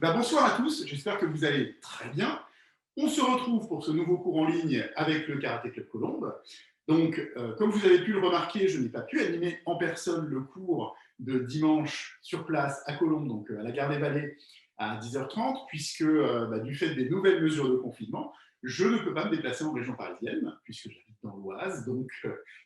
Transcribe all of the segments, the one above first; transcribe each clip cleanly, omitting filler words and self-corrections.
Bonsoir à tous, j'espère que vous allez très bien. On se retrouve pour ce nouveau cours en ligne avec le Karaté Club Colombe. Donc, comme vous avez pu le remarquer, je n'ai pas pu animer en personne le cours de dimanche sur place à Colombe, donc à la Gare des Vallées, à 10h30, puisque du fait des nouvelles mesures de confinement, je ne peux pas me déplacer en région parisienne, puisque j'habite dans l'Oise, donc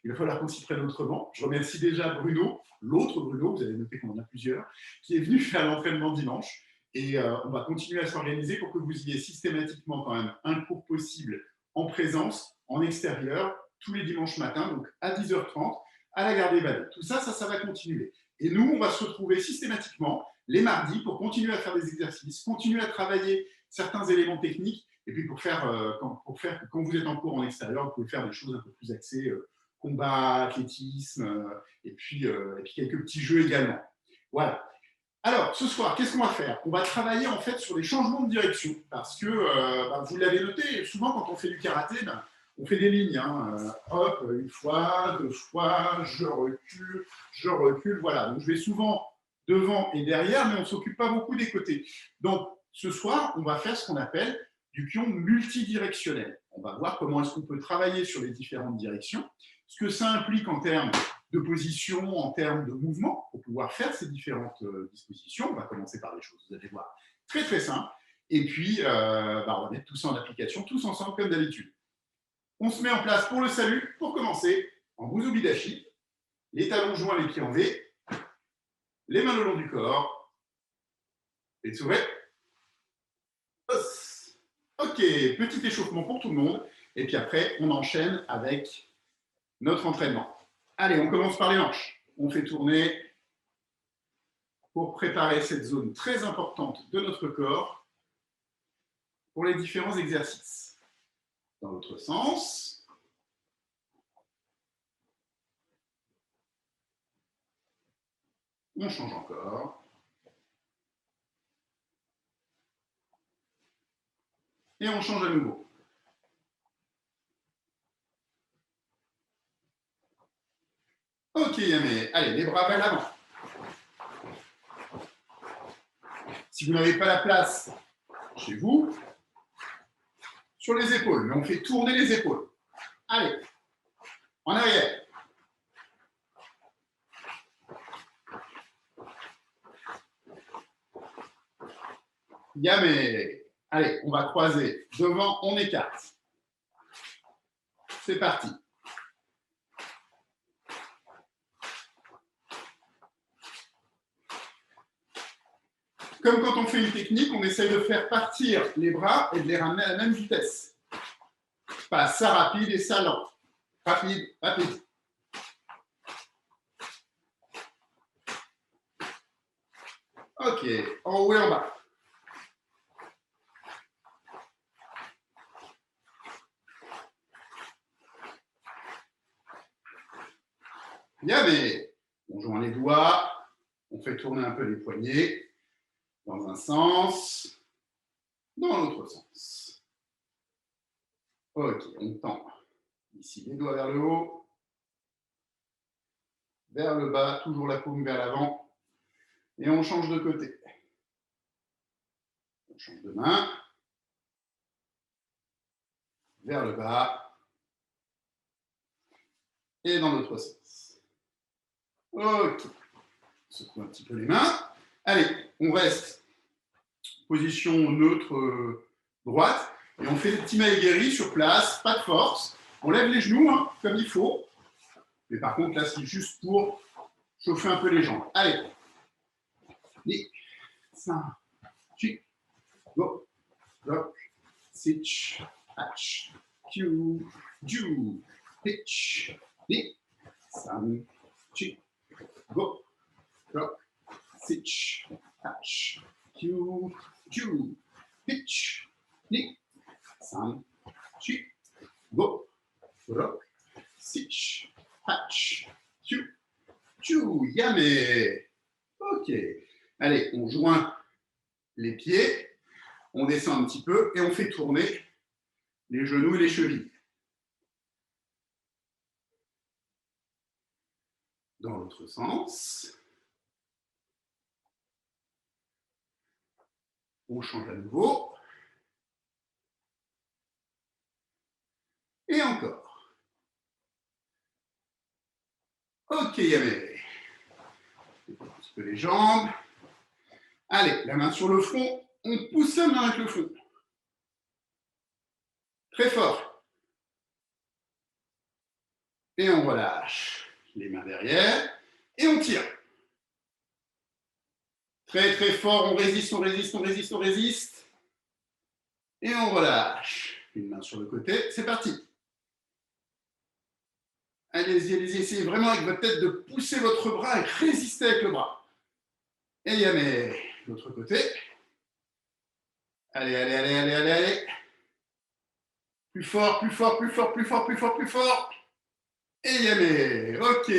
il va falloir qu'on s'y prenne autrement. Je remercie déjà Bruno, l'autre Bruno, vous avez noté qu'on en a plusieurs, qui est venu faire l'entraînement dimanche. Et on va continuer à s'organiser pour que vous ayez systématiquement quand même un cours possible en présence, en extérieur, tous les dimanches matins, donc à 10h30, à la Gare des Vallées. Tout ça, ça va continuer. Et nous, on va se retrouver systématiquement les mardis pour continuer à faire des exercices, continuer à travailler certains éléments techniques, et puis pour faire que quand vous êtes en cours en extérieur, vous pouvez faire des choses un peu plus axées, combat, athlétisme, et puis quelques petits jeux également. Voilà. Alors, ce soir, qu'est-ce qu'on va faire? On va travailler en fait sur les changements de direction parce que, vous l'avez noté, souvent quand on fait du karaté, on fait des lignes. Hop, une fois, deux fois, je recule, voilà. Donc, je vais souvent devant et derrière, mais on ne s'occupe pas beaucoup des côtés. Donc, ce soir, on va faire ce qu'on appelle du kion multidirectionnel. On va voir comment est-ce qu'on peut travailler sur les différentes directions, ce que ça implique en termes de position, en termes de mouvement, pour pouvoir faire ces différentes dispositions. On va commencer par des choses, vous allez voir, très très simples. Et puis, on va mettre tout ça en application, tous ensemble, comme d'habitude. On se met en place pour le salut. Pour commencer, en Buzubidashi, les talons joints, les pieds en V, les mains le long du corps, les tsure. Ok, petit échauffement pour tout le monde. Et puis après, on enchaîne avec notre entraînement. Allez, on commence par les hanches. On fait tourner pour préparer cette zone très importante de notre corps pour les différents exercices. Dans l'autre sens, on change encore. Et on change à nouveau. Ok, Yamé. Allez, les bras vers l'avant. Si vous n'avez pas la place chez vous, sur les épaules, mais on fait tourner les épaules. Allez, en arrière. Yamé. Allez, on va croiser. Devant, on écarte. C'est parti. Comme quand on fait une technique, on essaye de faire partir les bras et de les ramener à la même vitesse. Pas ça rapide et ça lent. Rapide, rapide. Ok, en haut et en bas. Bien, mais on joint les doigts, on fait tourner un peu les poignets dans un sens, dans l'autre sens. Ok, on tend ici les doigts vers le haut, vers le bas, toujours la paume vers l'avant, et on change de côté. On change de main, vers le bas, et dans l'autre sens. Ok, on secoue un petit peu les mains. Allez, on reste position neutre droite, et on fait des petits maegiri sur place, pas de force. On lève les genoux comme il faut, mais par contre là c'est juste pour chauffer un peu les jambes. Allez, 5, 6, go, rock, sitch, hatch, Q, ju, pitch, 5, 6, go, rock, sitch, hatch, Q, ju, pitch, 5, 6, go, rock, sitch, hatch, Q, ju, yamé. Ok. Allez, on joint les pieds, on descend un petit peu et on fait tourner les genoux et les chevilles. Dans l'autre sens. On change à nouveau. Et encore. Ok, Yamé. Un petit peu les jambes. Allez, la main sur le front. On pousse la main avec le front. Très fort. Et on relâche. Les mains derrière. Et on tire. Très très fort. On résiste, on résiste, on résiste, on résiste. Et on relâche. Une main sur le côté. C'est parti. Allez-y, allez-y. Essayez vraiment avec votre tête de pousser votre bras et résister avec le bras. Et Yamé. L'autre côté. Allez, allez, allez, allez, allez, allez. Plus fort, plus fort, plus fort, plus fort, plus fort, plus fort. Et Yamé. Ok.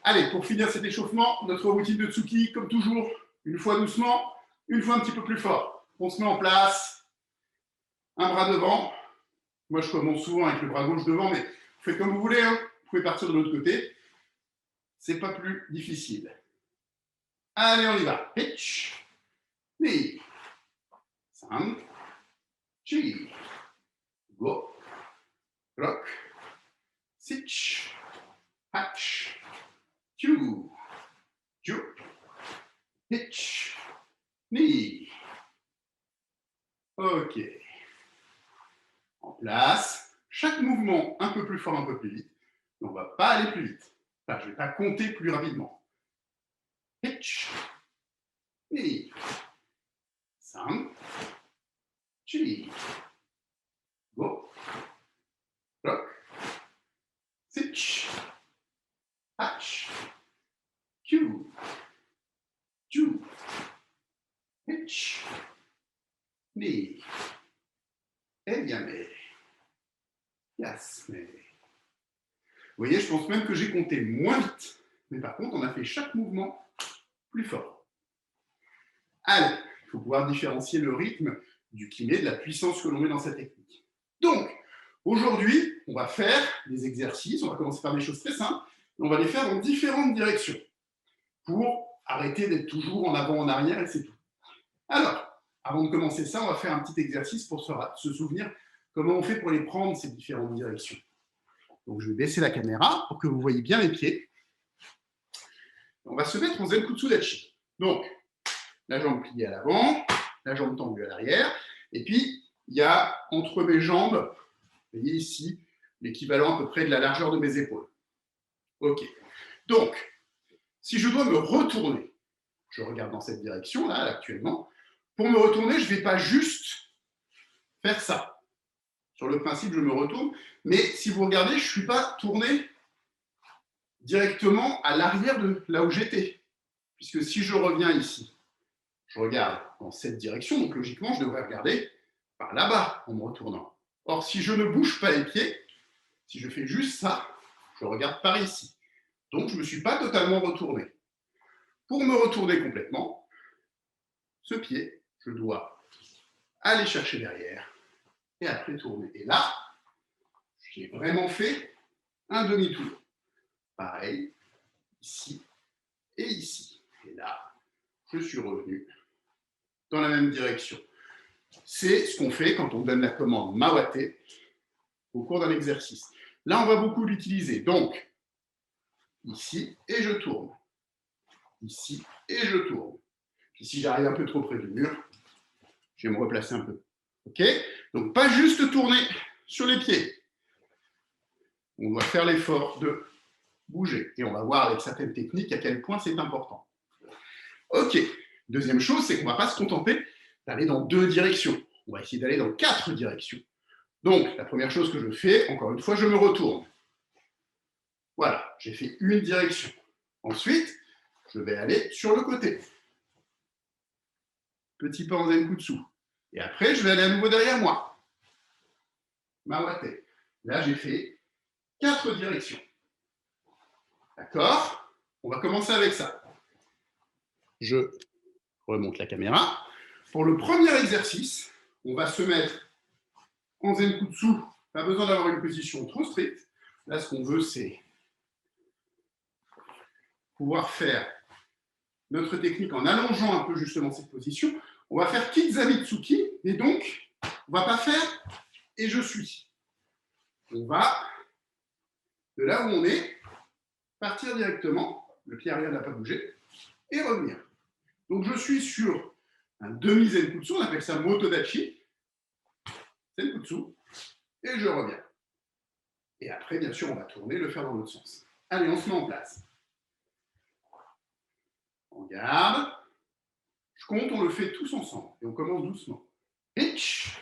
Allez, pour finir cet échauffement, notre routine de Tsuki, comme toujours, une fois doucement, une fois un petit peu plus fort. On se met en place. Un bras devant. Moi, je commence souvent avec le bras gauche devant, mais vous faites comme vous voulez. Hein. Vous pouvez partir de l'autre côté. C'est pas plus difficile. Allez, on y va. Hitch. Ni. 5. Chi. Go. Rock. Sitch. Hatch. Two. Ju. Hitch. Ni. Ok. En place. Chaque mouvement un peu plus fort, un peu plus vite. Mais on ne va pas aller plus vite. Enfin, je ne vais pas compter plus rapidement. Hitch. Ni. 5. Chi. Go. Rock. Sitch. Hatch. Q. Ju. Hitch. Ni. Et bien, mais. Yes, mais. Vous voyez, je pense même que j'ai compté moins vite. Mais par contre, on a fait chaque mouvement plus fort. Allez, il faut pouvoir différencier le rythme du kiné, de la puissance que l'on met dans sa technique. Donc, aujourd'hui, on va faire des exercices. On va commencer par des choses très simples. On va les faire dans différentes directions pour arrêter d'être toujours en avant, en arrière, et c'est tout. Alors, avant de commencer ça, on va faire un petit exercice pour se souvenir comment on fait pour les prendre, ces différentes directions. Donc, je vais baisser la caméra pour que vous voyez bien mes pieds. On va se mettre en Zenkutsu Dachi. Donc, la jambe pliée à l'avant, la jambe tendue à l'arrière. Et puis, il y a entre mes jambes, vous voyez ici, l'équivalent à peu près de la largeur de mes épaules. OK. Donc, si je dois me retourner, je regarde dans cette direction, là, actuellement. Pour me retourner, je ne vais pas juste faire ça. Sur le principe, je me retourne. Mais si vous regardez, je ne suis pas tourné directement à l'arrière de là où j'étais. Puisque si je reviens ici, je regarde dans cette direction, donc logiquement, je devrais regarder par là-bas en me retournant. Or, si je ne bouge pas les pieds, si je fais juste ça, je regarde par ici. Donc, je ne me suis pas totalement retourné. Pour me retourner complètement, ce pied, je dois aller chercher derrière et après tourner. Et là, j'ai vraiment fait un demi-tour. Pareil, ici et ici. Et là, je suis revenu dans la même direction. C'est ce qu'on fait quand on donne la commande Mawate au cours d'un exercice. Là, on va beaucoup l'utiliser. Donc, ici, et je tourne. Ici, et je tourne. Et si j'arrive un peu trop près du mur, je vais me replacer un peu. OK? Donc, pas juste tourner sur les pieds. On doit faire l'effort de bouger. Et on va voir avec certaines techniques à quel point c'est important. OK. Deuxième chose, c'est qu'on ne va pas se contenter d'aller dans 2 directions. On va essayer d'aller dans 4 directions. Donc, la première chose que je fais, encore une fois, je me retourne. Voilà, j'ai fait une direction. Ensuite, je vais aller sur le côté. Petit pas en Zenkutsu. Et après, je vais aller à nouveau derrière moi. Mawate. Là, j'ai fait 4 directions. D'accord? On va commencer avec ça. Je remonte la caméra. Pour le premier exercice, on va se mettre en Zenkutsu. Pas besoin d'avoir une position trop stricte. Là, ce qu'on veut, c'est pouvoir faire notre technique en allongeant un peu justement cette position. On va faire Kizamitsuki, et donc, on ne va pas faire et je suis. On va, de là où on est, partir directement, le pied arrière n'a pas bougé, et revenir. Donc je suis sur un demi-zenkutsu, on appelle ça motodachi, zenkutsu, et je reviens. Et après, bien sûr, on va tourner, le faire dans l'autre sens. Allez, on se met en place. On garde. Je compte, on le fait tous ensemble. Et on commence doucement. Hitch.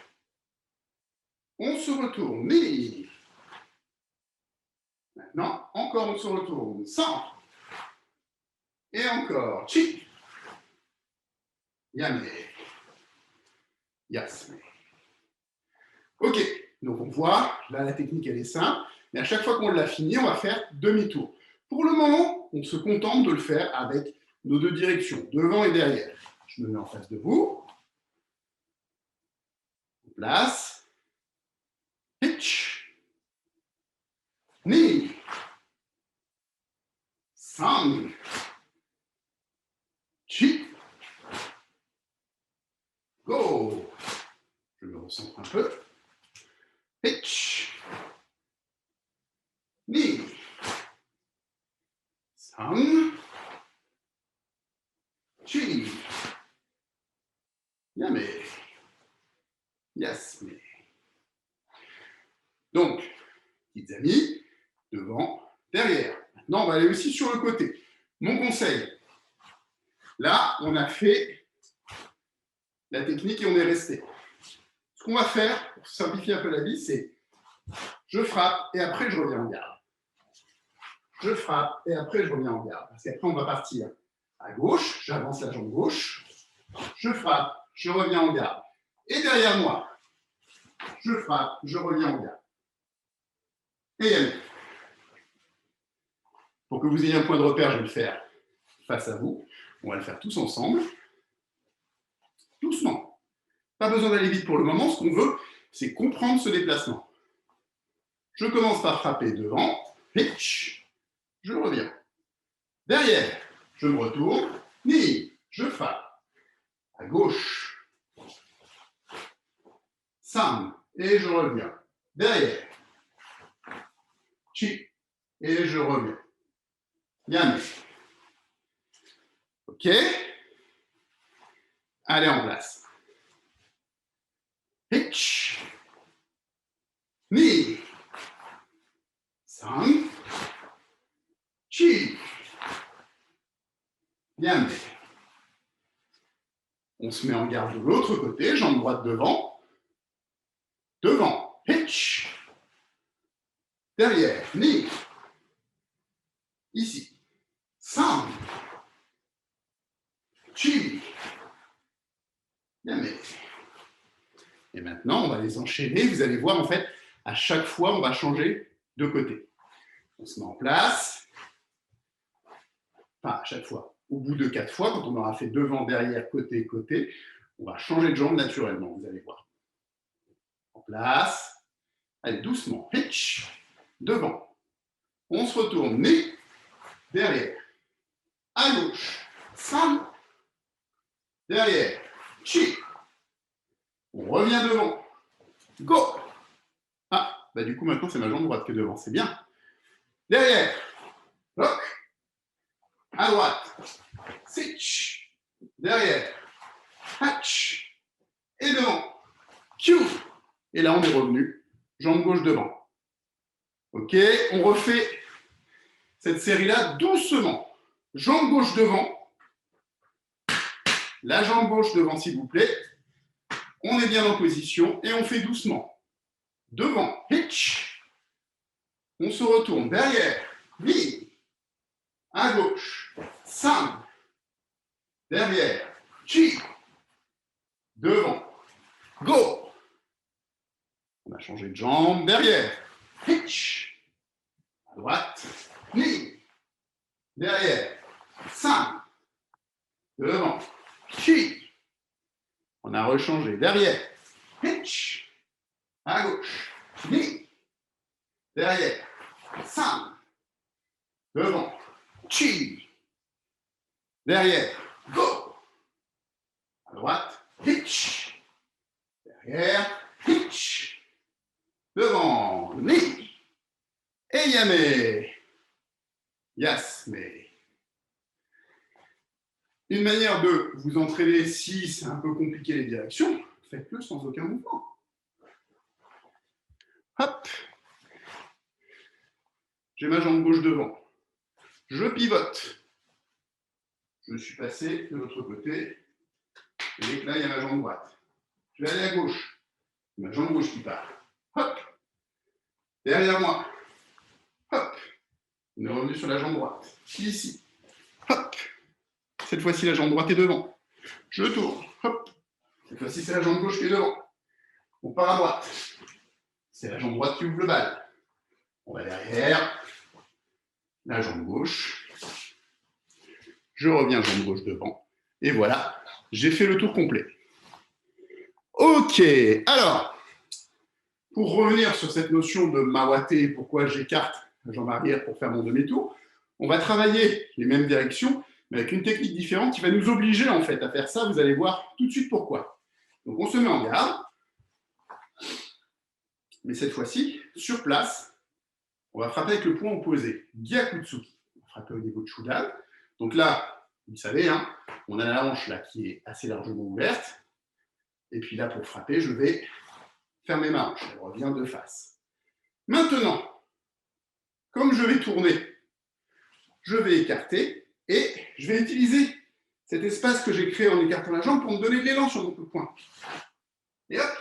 On se retourne. Et maintenant, encore on se retourne. 100. Et encore. Chi. Yame. Yasme. Ok. Donc on voit, là la technique elle est simple. Mais à chaque fois qu'on l'a fini, on va faire demi-tour. Pour le moment, on se contente de le faire avec nos deux directions, devant et derrière. Je me mets en face de vous. On place. Hitch. Ni. San. Chi. Go. Je me recentre un peu. Hitch. Ni. San. Chi. Yame. Yasme. Donc, petites amies, devant, derrière. Maintenant, on va aller aussi sur le côté. Mon conseil, là, on a fait la technique et on est resté. Ce qu'on va faire, pour simplifier un peu la vie, c'est je frappe et après je reviens en garde. Je frappe et après je reviens en garde. Parce qu'après, on va partir à gauche, j'avance la jambe gauche, je frappe, je reviens en garde. Et derrière moi, je frappe, je reviens en garde. Et allez. Pour que vous ayez un point de repère, je vais le faire face à vous. On va le faire tous ensemble. Doucement. Pas besoin d'aller vite pour le moment. Ce qu'on veut, c'est comprendre ce déplacement. Je commence par frapper devant. Hitch. Je reviens. Derrière, je me retourne. Ni. Je frappe. À gauche. Sam. Et je reviens. Derrière. Chi. Et je reviens. Yame. OK. Allez en place. Hitch. Ni. San. Chi. Yame. On se met en garde de l'autre côté, jambe droite devant. Devant. Hitch. Derrière. Ni. Ici. San. Chi. Yame. Et maintenant, on va les enchaîner. Vous allez voir, en fait, à chaque fois, on va changer de côté. On se met en place. Enfin, à chaque fois. Au bout de 4 fois, quand on aura fait devant, derrière, côté, côté, on va changer de jambe naturellement, vous allez voir. En place. Allez, doucement. Hitch. Devant. On se retourne. Nez. Derrière. À gauche. San. Derrière. Chi. On revient devant. Go. Ah, bah du coup, maintenant, c'est ma jambe droite qui est devant. C'est bien. Derrière. Lock. À droite. Sitch. Derrière. Hatch. Et devant. Q. Et là, on est revenu. Jambe gauche devant. OK. On refait cette série-là doucement. Jambe gauche devant. La jambe gauche devant, s'il vous plaît. On est bien en position et on fait doucement. Devant. Hitch. On se retourne. Derrière. Ni. À gauche. San. Derrière. Chi. Devant. Go. On a changé de jambe. Derrière. Hitch. À droite. Ni. Derrière. San. Devant. Chi. On a rechangé. Derrière. Hitch. À gauche. Ni. Derrière. San. Devant. Chi. Derrière. Go. À droite. Derrière. Hitch. Devant. Ni. Et yame. Yasme. Une manière de vous entraîner, si c'est un peu compliqué les directions, faites-le sans aucun mouvement. Hop. J'ai ma jambe gauche devant. Je pivote. Je suis passé de l'autre côté. Et là, il y a ma jambe droite. Je vais aller à gauche. Ma jambe gauche qui part. Hop. Derrière moi. Hop. On est revenu sur la jambe droite. Ici. Hop. Cette fois-ci, la jambe droite est devant. Je tourne. Hop. Cette fois-ci, c'est la jambe gauche qui est devant. On part à droite. C'est la jambe droite qui ouvre le bal. On va derrière. La jambe gauche. Je reviens jambe gauche devant. Et voilà, j'ai fait le tour complet. Ok, alors, pour revenir sur cette notion de mawaté, pourquoi j'écarte la jambe arrière pour faire mon demi-tour, on va travailler les mêmes directions, mais avec une technique différente qui va nous obliger en fait à faire ça. Vous allez voir tout de suite pourquoi. Donc on se met en garde, mais cette fois-ci, sur place, on va frapper avec le poing opposé, Gyakutsuki. On va frapper au niveau de Shudan. Donc là, vous savez, hein, on a la hanche là qui est assez largement ouverte. Et puis là, pour frapper, je vais fermer ma hanche. Elle revient de face. Maintenant, comme je vais tourner, je vais écarter et je vais utiliser cet espace que j'ai créé en écartant la jambe pour me donner de l'élan sur mon coup de poing. Et hop,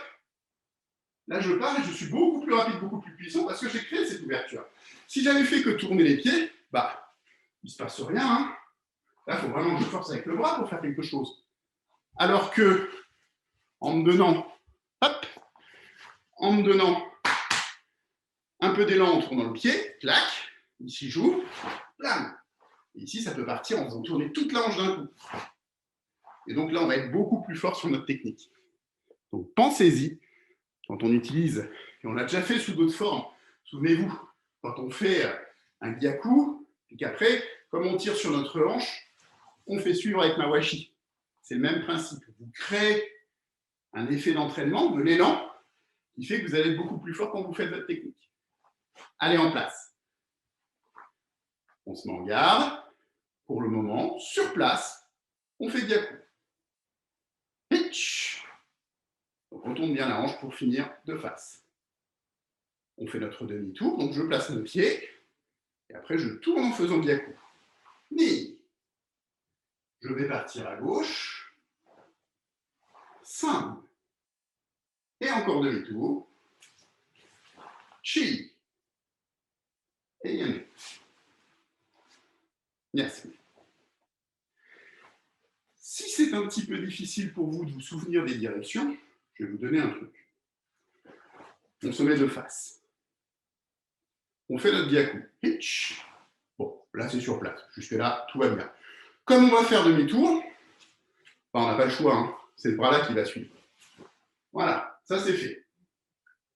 là je pars et je suis beaucoup plus rapide, beaucoup plus puissant parce que j'ai créé cette ouverture. Si j'avais fait que tourner les pieds, bah, il ne se passe rien. Hein. Là, il faut vraiment que je force avec le bras pour faire quelque chose. Alors que, en me donnant, hop, en me donnant un peu d'élan en tournant le pied, clac, ici j'ouvre, blam. Et ici, ça peut partir en faisant tourner toute la hanche d'un coup. Et donc là, on va être beaucoup plus fort sur notre technique. Donc pensez-y, quand on utilise, et on l'a déjà fait sous d'autres formes, souvenez-vous, quand on fait un gyaku, et qu'après, comme on tire sur notre hanche, on fait suivre avec mawashi. C'est le même principe. Vous créez un effet d'entraînement, de l'élan, qui fait que vous allez être beaucoup plus fort quand vous faites votre technique. Allez en place. On se met en garde. Pour le moment, sur place, on fait gyaku. Hitch. Donc on tourne bien la hanche pour finir de face. On fait notre demi-tour, donc je place mes pieds, et après je tourne en faisant gyaku. Ni. Je vais partir à gauche. 5. Et encore demi-tour. Chi. Et yame. Yes. Si c'est un petit peu difficile pour vous de vous souvenir des directions, je vais vous donner un truc. On se met de face. On fait notre gyaku. Hitch. Bon, là c'est sur place. Jusque-là, tout va bien. Comme on va faire demi-tour, on n'a pas le choix, hein. C'est le bras-là qui va suivre. Voilà, ça c'est fait.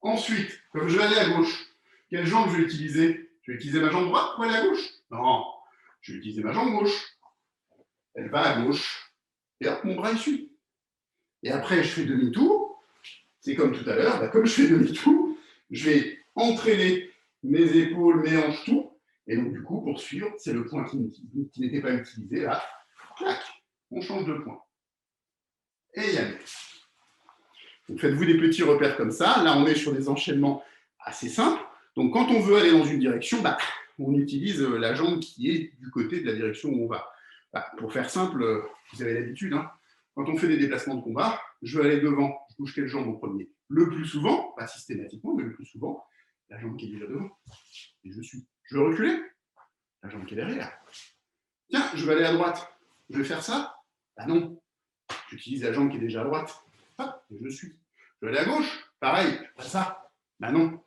Ensuite, comme je vais aller à gauche, quelle jambe je vais utiliser? Je vais utiliser ma jambe droite pour aller à gauche? Non, je vais utiliser ma jambe gauche. Elle va à gauche. Et hop, mon bras est suit. Et après, je fais demi-tour. C'est comme tout à l'heure, bah, comme je fais demi-tour, je vais entraîner mes épaules, mes hanches, tout. Et donc, du coup, pour suivre, c'est le point qui n'était pas utilisé. Là, clac, on change de point. Et yame. Donc, faites-vous des petits repères comme ça. Là, on est sur des enchaînements assez simples. Donc, quand on veut aller dans une direction, bah, on utilise la jambe qui est du côté de la direction où on va. Bah, pour faire simple, vous avez l'habitude, hein, quand on fait des déplacements de combat, je veux aller devant, je bouge quelle jambe au premier? Le plus souvent, pas systématiquement, mais le plus souvent, la jambe qui est déjà devant. Et je suis. Je veux reculer? La jambe qui est derrière. Tiens, je vais aller à droite. Je vais faire ça? Bah non. J'utilise la jambe qui est déjà à droite. Hop, et je suis. Je vais aller à gauche? Pareil, pas ça. Bah non.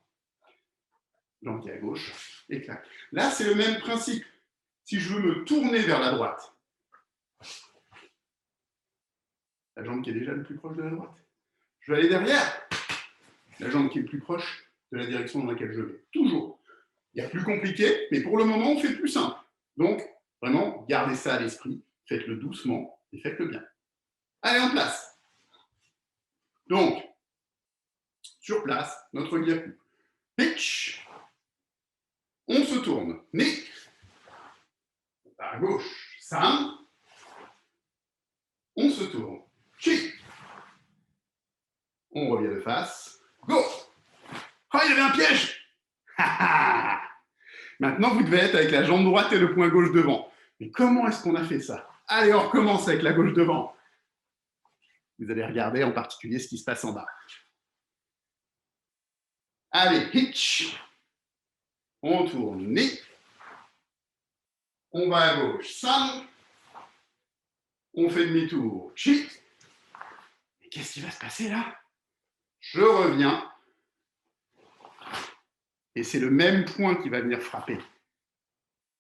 Jambe qui est à gauche, et clac. Là, c'est le même principe. Si je veux me tourner vers la droite, la jambe qui est déjà le plus proche de la droite. Je vais aller derrière, la jambe qui est le plus proche de la direction dans laquelle je vais. Toujours. Il y a plus compliqué, mais pour le moment, on fait plus simple. Donc, vraiment, gardez ça à l'esprit. Faites-le doucement et faites-le bien. Allez, en place. Donc, sur place, notre gyaku. Pitch. On se tourne. Ni. À gauche. San. On se tourne. Chi. On revient de face. Go. Oh, il y avait un piège. Maintenant, vous devez être avec la jambe droite et le poing gauche devant. Mais comment est-ce qu'on a fait ça? Allez, on recommence avec la gauche devant. Vous allez regarder en particulier ce qui se passe en bas. Allez, hitch. On tourne, ni. On va à gauche, san. On fait demi-tour, chi. Mais qu'est-ce qui va se passer là? Je reviens. Et c'est le même point qui va venir frapper.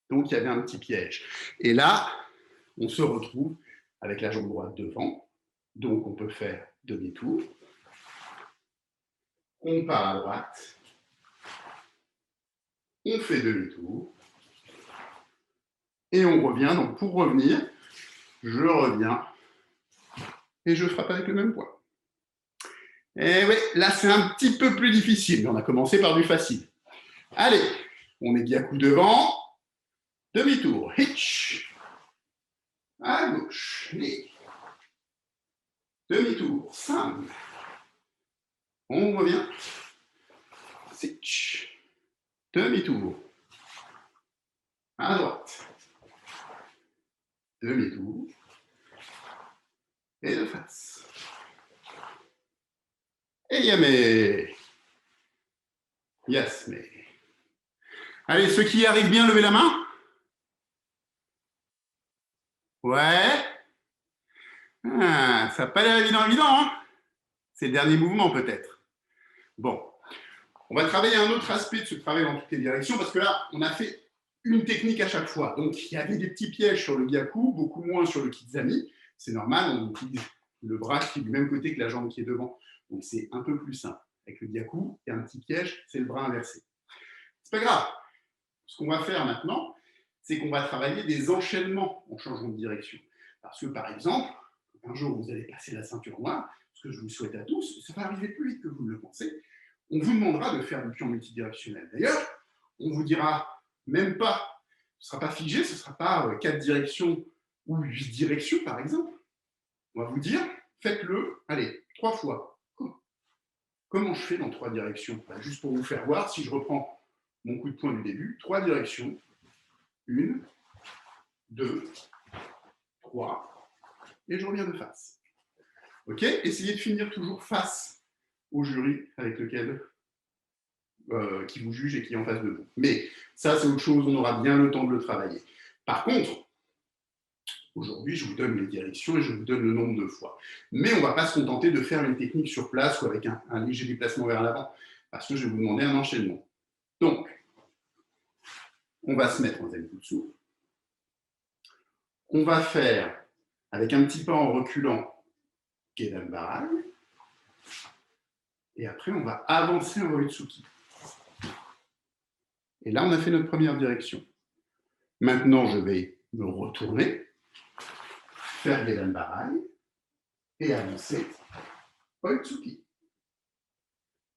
Donc, il y avait un petit piège. Et là, on se retrouve avec la jambe droite devant. Donc, on peut faire demi-tour. On part à droite. On fait demi-tour. Et on revient. Donc, pour revenir, je reviens. Et je frappe avec le même point. Et oui, là, c'est un petit peu plus difficile. Mais on a commencé par du facile. Allez, on met gyaku devant. Demi-tour. Hitch. À gauche. Demi-tour. San. On revient. Sitch. Demi-tour. À droite. Demi-tour. Et de face. Et yame. Yasme. Allez, ceux qui y arrivent bien, levez la main. Ouais. Ah, ça n'a pas l'air évident, hein? C'est le dernier mouvement, peut-être. Bon. On va travailler un autre aspect de ce travail dans toutes les directions, parce que là, on a fait une technique à chaque fois. Donc, il y avait des petits pièges sur le gyaku, beaucoup moins sur le kizami. C'est normal, on utilise le bras qui est du même côté que la jambe qui est devant. Donc, c'est un peu plus simple. Avec le gyaku, il y a un petit piège, c'est le bras inversé. C'est pas grave. Ce qu'on va faire maintenant, c'est qu'on va travailler des enchaînements en changeant de direction. Parce que, par exemple, un jour, vous allez passer la ceinture noire, ce que je vous souhaite à tous, ça va arriver plus vite que vous le pensez. On vous demandera de faire du pion multidirectionnel. D'ailleurs, on vous dira même pas, ce ne sera pas figé, ce ne sera pas 4 directions ou 8 directions, par exemple. On va vous dire, faites-le, allez, 3 fois. Comment je fais dans 3 directions? Juste pour vous faire voir, si je reprends mon coup de poing du début, 3 directions. 1, 2, 3, et je reviens de face. Ok? Essayez de finir toujours face au jury avec lequel qui vous juge et qui est en face de vous. Mais ça, c'est autre chose, on aura bien le temps de le travailler. Par contre, aujourd'hui, je vous donne les directions et je vous donne le nombre de fois. Mais on ne va pas se contenter de faire une technique sur place ou avec un léger déplacement vers l'avant, parce que je vais vous demander un enchaînement. Donc, on va se mettre en Zenbutsu. On va faire, avec un petit pas en reculant, Gedan Barai. Et après, on va avancer en Oitsuki. Et là, on a fait notre première direction. Maintenant, je vais me retourner, faire Gedan Barai et avancer Oitsuki.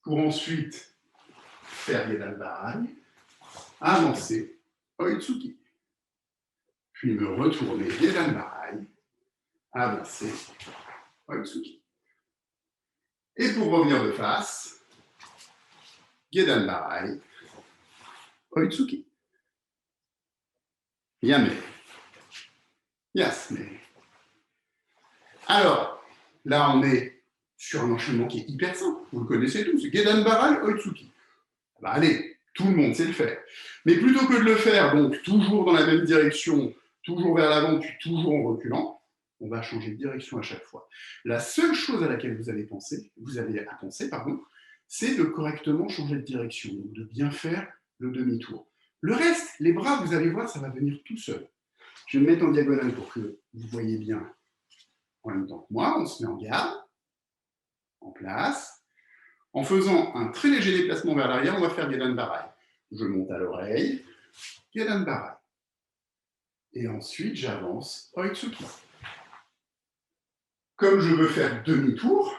Pour ensuite faire Gedan Barai, avancer Oitsuki. Puis me retourner Gedan Barai, avancer Oitsuki. Et pour revenir de face, Gedan Barai, Oitsuki. Yame. Yasme. Alors, là, on est sur un enchaînement qui est hyper simple. Vous le connaissez tous. Gedan Barai, Oitsuki. Bah, allez, tout le monde sait le faire. Mais plutôt que de le faire, donc, toujours dans la même direction, toujours vers l'avant, puis toujours en reculant, on va changer de direction à chaque fois. La seule chose à laquelle vous avez à penser, c'est de correctement changer de direction, donc de bien faire le demi-tour. Le reste, les bras, vous allez voir, ça va venir tout seul. Je vais me mettre en diagonale pour que vous voyez bien en même temps que moi. On se met en garde, en place. En faisant un très léger déplacement vers l'arrière, on va faire Gedan Barai. Je monte à l'oreille, Gedan Barai. Et ensuite, j'avance Oitsuki. Comme je veux faire demi-tour,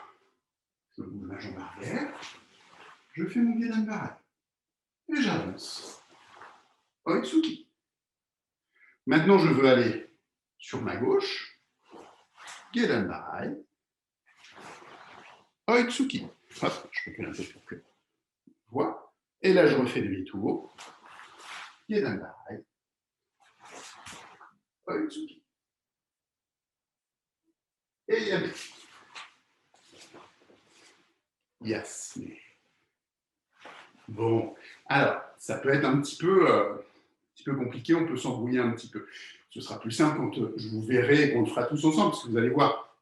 je bouge ma jambe arrière, je fais mon Gedanbarai. Et j'avance. Oitsuki. Maintenant, je veux aller sur ma gauche. Gedanbarai. Oitsuki. Hop, je recule un peu pour que je vois. Et là, je refais demi-tour. Gedanbarai. Oitsuki. Et yabe. Yasme. Bon, alors, ça peut être un petit peu compliqué, on peut s'embrouiller un petit peu. Ce sera plus simple quand je vous verrai et qu'on le fera tous ensemble, parce que vous allez voir,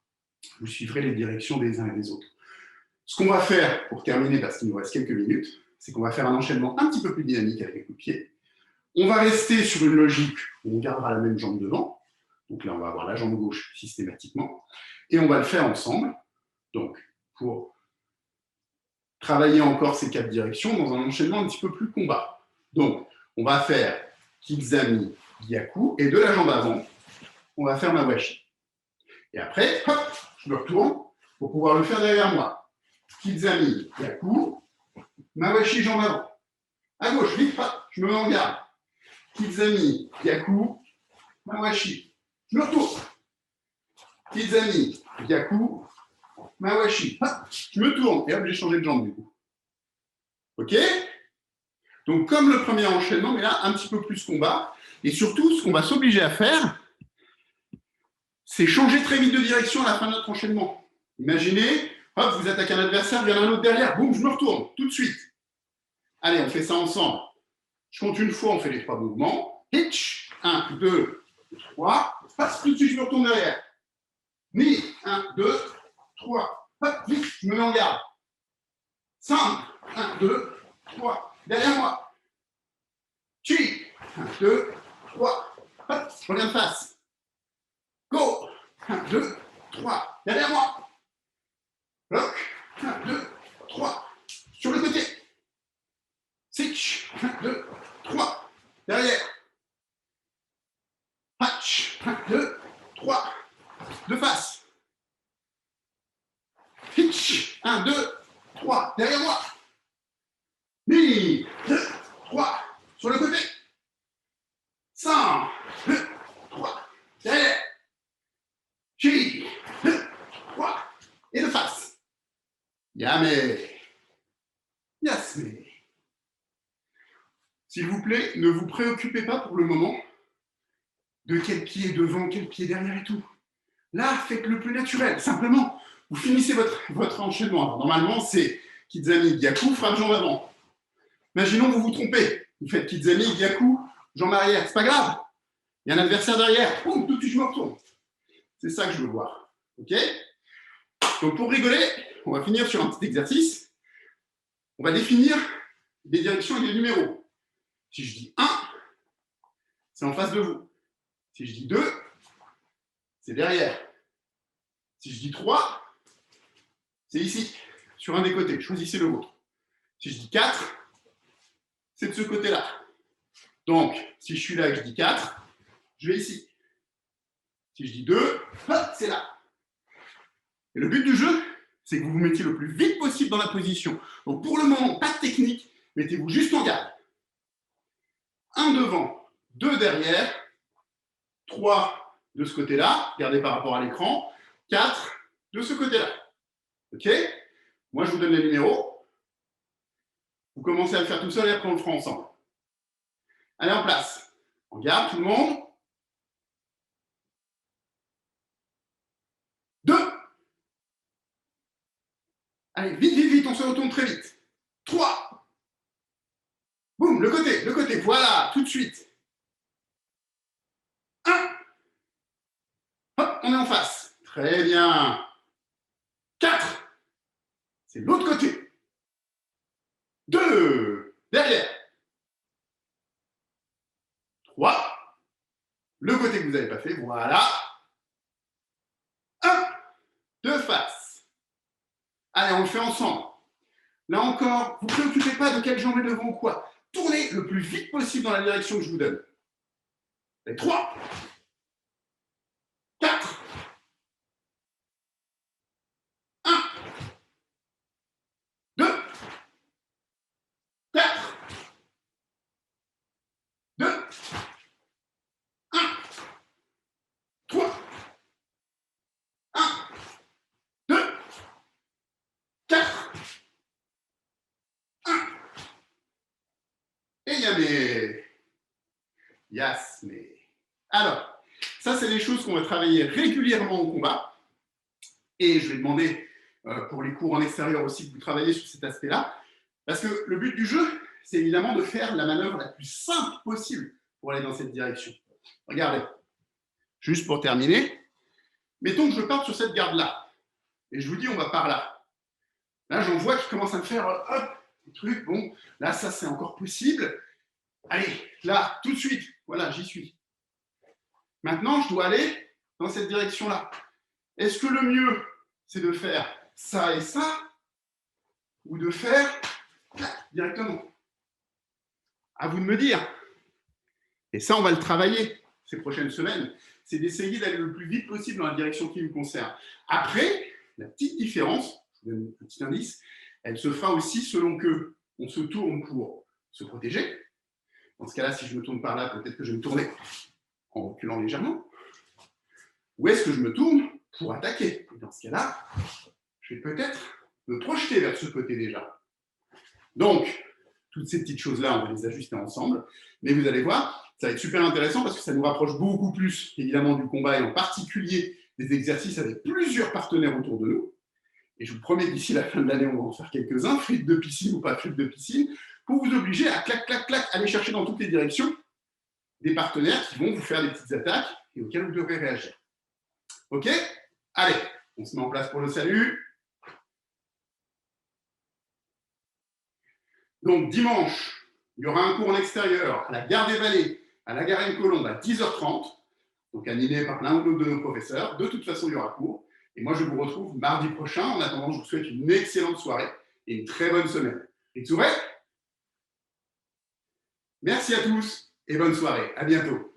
vous suivrez les directions des uns et des autres. Ce qu'on va faire pour terminer, parce qu'il nous reste quelques minutes, c'est qu'on va faire un enchaînement un petit peu plus dynamique avec les coups de pied. On va rester sur une logique où on gardera la même jambe devant. Donc là, on va avoir la jambe gauche systématiquement. Et on va le faire ensemble. Donc, pour travailler encore ces 4 directions dans un enchaînement un petit peu plus combat. Donc, on va faire Kizami, Gyaku, et de la jambe avant, on va faire Mawashi. Et après, hop, je me retourne pour pouvoir le faire derrière moi. Kizami, Gyaku, Mawashi, jambe avant. À gauche, vite, hop, je me mets en garde. Kizami, Gyaku, Mawashi. Je me retourne. Kizami, Gyaku, Mawashi. Hop, je me tourne. Et hop, j'ai changé de jambe du coup. OK? Donc, comme le premier enchaînement, mais là, un petit peu plus combat. Et surtout, ce qu'on va s'obliger à faire, c'est changer très vite de direction à la fin de notre enchaînement. Imaginez, hop, vous attaquez un adversaire, il y en a un autre derrière, boum, je me retourne, tout de suite. Allez, on fait ça ensemble. Je compte une fois, on fait les 3 mouvements. Hitch, 1, 2, 3. Hop, tout de suite, je me retourne derrière. Ni, 1, 2, 3. Hop, vite, je me mets en garde. 5, 1, 2, 3. Derrière moi. Chi, 1, 2, 3. Hop, je reviens de face. Go. 1, 2, 3. Derrière moi. Bloc. 1, 2, 3. Sur le côté. Switch. 1, 2, 3. Derrière. Hatch. 1, 2, 3. De face. Hitch. 1, 2, 3. Derrière moi. Ni. 2, 3. Sur le côté. 100. 2, 3. Derrière. Chi. 2, 3. Et de face. Yame. Yasme. S'il vous plaît, ne vous préoccupez pas pour le moment de quel pied est devant, quel pied est derrière et tout. Là, faites le plus naturel. Simplement, vous finissez votre enchaînement. Alors, normalement, c'est Kizami, Gyaku, frappe jambe avant. Imaginons que vous vous trompez. Vous faites Kizami, Gyaku, jambe arrière. C'est pas grave. Il y a un adversaire derrière. Boum, tout de suite, je me retourne. C'est ça que je veux voir. OK? Donc, pour rigoler, on va finir sur un petit exercice. On va définir des directions et des numéros. Si je dis 1, c'est en face de vous. Si je dis 2, c'est derrière. Si je dis 3, c'est ici, sur un des côtés. Choisissez le vôtre. Si je dis 4, c'est de ce côté-là. Donc, si je suis là et que je dis 4, je vais ici. Si je dis 2, c'est là. Et le but du jeu, c'est que vous vous mettiez le plus vite possible dans la position. Donc, pour le moment, pas de technique, mettez-vous juste en garde. 1 devant, 2 derrière, 3 de ce côté-là, regardez par rapport à l'écran, 4 de ce côté-là. OK? Moi, je vous donne les numéros. Vous commencez à le faire tout seul et après, on le fera ensemble. Allez, en place. En garde, tout le monde. 2. Allez, vite, vite, vite, on se retourne très vite. 3. Boum, le côté, voilà, tout de suite. 1. Hop, on est en face. Très bien. 4. C'est l'autre côté. 2. Derrière. 3. Le côté que vous n'avez pas fait, voilà. 1. De face. Allez, on le fait ensemble. Là encore, vous ne vous préoccupez pas de quelle jambe est devant ou quoi. Tournez le plus vite possible dans la direction que je vous donne. Et 3, 4, 1, 2, mais... Yes, mais... Alors, ça, c'est des choses qu'on va travailler régulièrement au combat. Et je vais demander, pour les cours en extérieur aussi, que vous travaillez sur cet aspect-là. Parce que le but du jeu, c'est évidemment de faire la manœuvre la plus simple possible pour aller dans cette direction. Regardez, juste pour terminer, mettons que je parte sur cette garde-là. Et je vous dis, on va par là. Là, j'en vois qui commence à me faire, hop, des trucs. Bon, là, ça, c'est encore possible. Allez, là, tout de suite. Voilà, j'y suis. Maintenant, je dois aller dans cette direction-là. Est-ce que le mieux, c'est de faire ça et ça, ou de faire directement? À vous de me dire. Et ça, on va le travailler ces prochaines semaines. C'est d'essayer d'aller le plus vite possible dans la direction qui nous concerne. Après, la petite différence, je vous donne un petit indice, elle se fera aussi selon que on se tourne pour se protéger. Dans ce cas-là, si je me tourne par là, peut-être que je vais me tourner en reculant légèrement. Ou est-ce que je me tourne pour attaquer? Et dans ce cas-là, je vais peut-être me projeter vers ce côté déjà. Donc, toutes ces petites choses-là, on va les ajuster ensemble. Mais vous allez voir, ça va être super intéressant parce que ça nous rapproche beaucoup plus, évidemment, du combat et en particulier des exercices avec plusieurs partenaires autour de nous. Et je vous promets d'ici la fin de l'année, on va en faire quelques-uns, frites de piscine ou pas frites de piscine, pour vous obliger à clac, clac, clac, aller chercher dans toutes les directions des partenaires qui vont vous faire des petites attaques et auxquelles vous devrez réagir. OK? Allez, on se met en place pour le salut. Donc, dimanche, il y aura un cours en extérieur à la Gare des Vallées, à la Garenne-Colombe à 10h30, donc animé par l'un ou l'autre de nos professeurs. De toute façon, il y aura cours. Et moi, je vous retrouve mardi prochain. En attendant, je vous souhaite une excellente soirée et une très bonne semaine. Ritsure, merci à tous et bonne soirée. À bientôt.